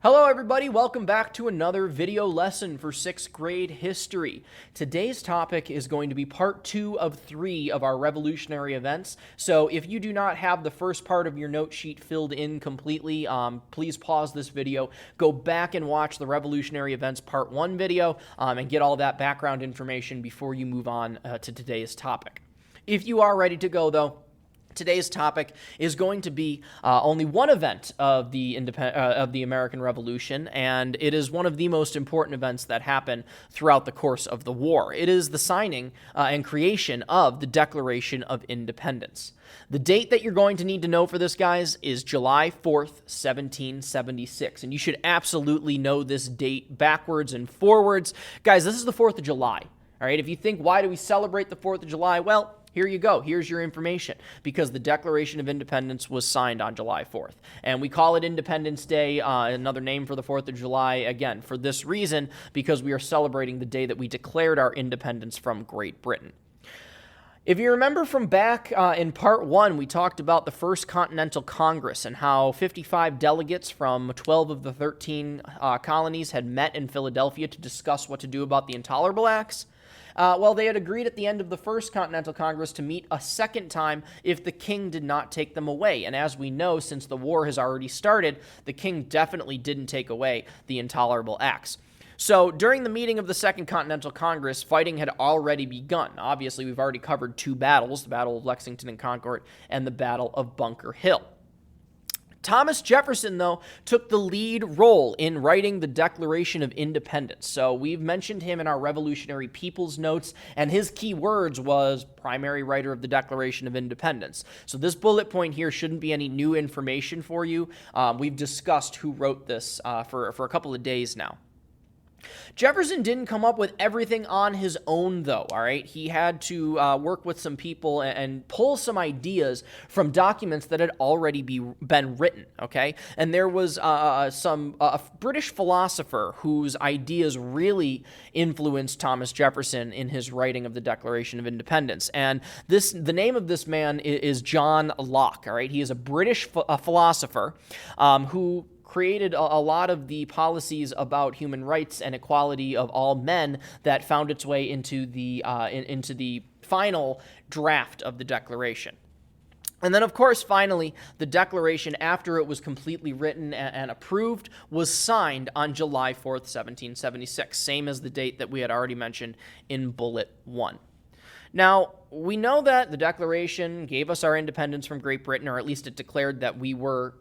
Hello everybody, welcome back to another video lesson for 6th grade history. Today's topic is going to be part 2 of 3 of our revolutionary events. So if you do not have the first part of your note sheet filled in completely, please pause this video, go back and watch the revolutionary events part 1 video, and get all that background information before you move on to today's topic. If you are ready to go though, today's topic is going to be only one event of the American Revolution, and it is one of the most important events that happen throughout the course of the war. It is the signing and creation of the Declaration of Independence. The date that you're going to need to know for this, guys, is July 4th, 1776, and you should absolutely know this date backwards and forwards. Guys, this is the 4th of July, all right? If you think, why do we celebrate the 4th of July? Well, here you go. Here's your information. Because the Declaration of Independence was signed on July 4th. And we call it Independence Day, another name for the 4th of July, again, for this reason, because we are celebrating the day that we declared our independence from Great Britain. If you remember from back in part 1, we talked about the First Continental Congress and how 55 delegates from 12 of the 13 colonies had met in Philadelphia to discuss what to do about the Intolerable Acts. Well, they had agreed at the end of the First Continental Congress to meet a second time if the king did not take them away. And as we know, since the war has already started, the king definitely didn't take away the Intolerable Acts. So during the meeting of the Second Continental Congress, fighting had already begun. Obviously, we've already covered 2 battles, the Battle of Lexington and Concord and the Battle of Bunker Hill. Thomas Jefferson, though, took the lead role in writing the Declaration of Independence. So we've mentioned him in our Revolutionary People's Notes, and his key words was primary writer of the Declaration of Independence. So this bullet point here shouldn't be any new information for you. We've discussed who wrote this for a couple of days now. Jefferson didn't come up with everything on his own, though, all right? He had to work with some people and pull some ideas from documents that had already been written, okay? And there was a British philosopher whose ideas really influenced Thomas Jefferson in his writing of the Declaration of Independence. And the name of this man is John Locke, all right? He is a British philosopher who created a lot of the policies about human rights and equality of all men that found its way into the final draft of the Declaration. And then, of course, finally, the Declaration, after it was completely written and approved, was signed on July 4th, 1776, same as the date that we had already mentioned in Bullet 1. Now, we know that the Declaration gave us our independence from Great Britain, or at least it declared that we were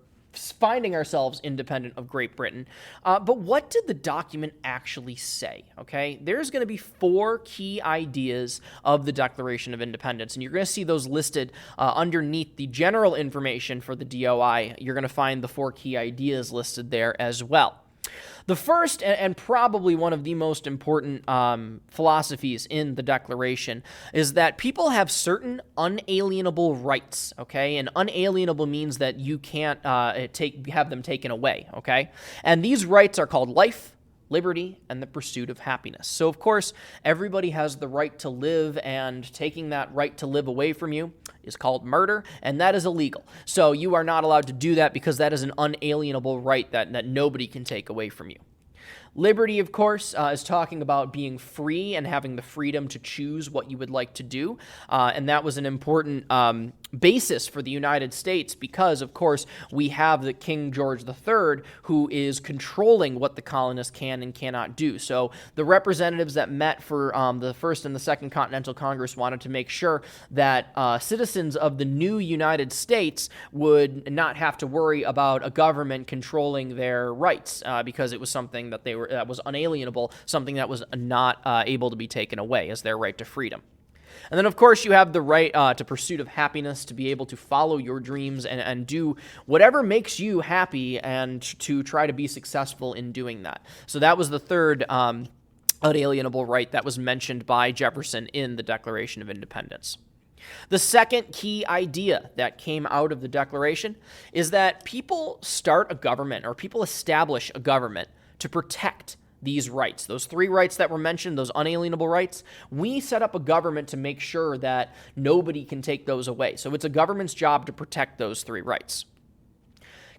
finding ourselves independent of Great Britain. But what did the document actually say? Okay, there's going to be 4 key ideas of the Declaration of Independence, and you're going to see those listed underneath the general information for the DOI. You're going to find the 4 key ideas listed there as well. The first, and probably one of the most important philosophies in the Declaration, is that people have certain unalienable rights, okay? And unalienable means that you can't have them taken away, okay? And these rights are called life, liberty, and the pursuit of happiness. So, of course, everybody has the right to live, and taking that right to live away from you is called murder, and that is illegal. So you are not allowed to do that because that is an unalienable right that nobody can take away from you. Liberty, of course, is talking about being free and having the freedom to choose what you would like to do, and that was an important basis for the United States because, of course, we have the King George III who is controlling what the colonists can and cannot do. So the representatives that met for the First and the Second Continental Congress wanted to make sure that citizens of the new United States would not have to worry about a government controlling their rights because it was something that that was unalienable, something that was not able to be taken away as their right to freedom. And then, of course, you have the right to pursuit of happiness, to be able to follow your dreams and do whatever makes you happy and to try to be successful in doing that. So that was the third unalienable right that was mentioned by Jefferson in the Declaration of Independence. The second key idea that came out of the Declaration is that people start a government, or people establish a government to protect these rights. Those 3 rights that were mentioned, those unalienable rights, we set up a government to make sure that nobody can take those away. So it's a government's job to protect those 3 rights.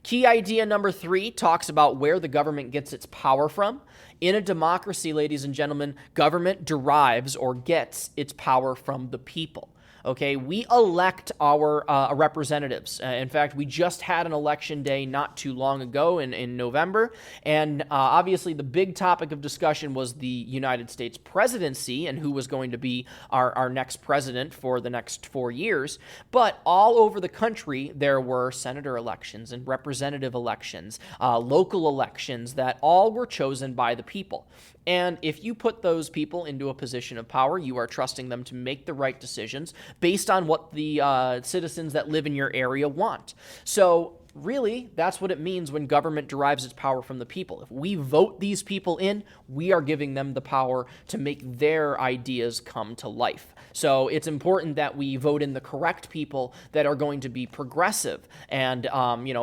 Key idea number 3 talks about where the government gets its power from. In a democracy, ladies and gentlemen, government derives or gets its power from the people. Okay, we elect our representatives. In fact, we just had an election day not too long ago in November, and obviously the big topic of discussion was the United States presidency and who was going to be our next president for the next 4 years. But all over the country, there were senator elections and representative elections, local elections that all were chosen by the people. And if you put those people into a position of power, you are trusting them to make the right decisions based on what the citizens that live in your area want. So really, that's what it means when government derives its power from the people. If we vote these people in, we are giving them the power to make their ideas come to life. So it's important that we vote in the correct people that are going to be progressive and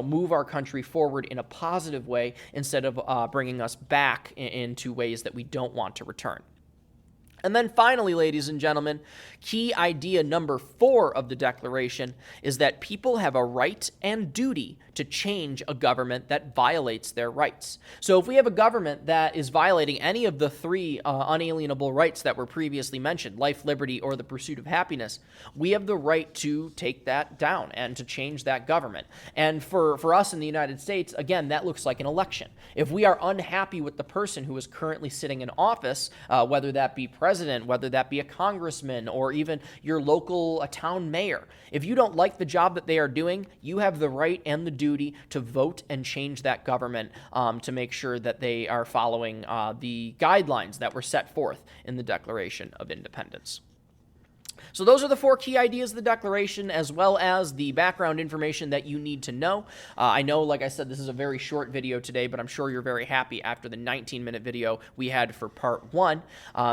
move our country forward in a positive way instead of bringing us back into ways that we don't want to return. And then finally, ladies and gentlemen, key idea number 4 of the Declaration is that people have a right and duty to change a government that violates their rights. So if we have a government that is violating any of the 3 unalienable rights that were previously mentioned, life, liberty, or the pursuit of happiness, we have the right to take that down and to change that government. And for us in the United States, again, that looks like an election. If we are unhappy with the person who is currently sitting in office, whether that be president, whether that be a congressman, or even your local town mayor, if you don't like the job that they are doing, you have the right and the duty to vote and change that government to make sure that they are following the guidelines that were set forth in the Declaration of Independence. So those are the 4 key ideas of the Declaration, as well as the background information that you need to know. I know, like I said, this is a very short video today, but I'm sure you're very happy after the 19-minute video we had for part 1.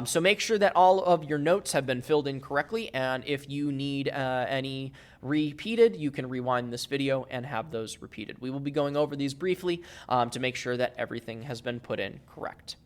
So make sure that all of your notes have been filled in correctly, and if you need any repeated, you can rewind this video and have those repeated. We will be going over these briefly to make sure that everything has been put in correct.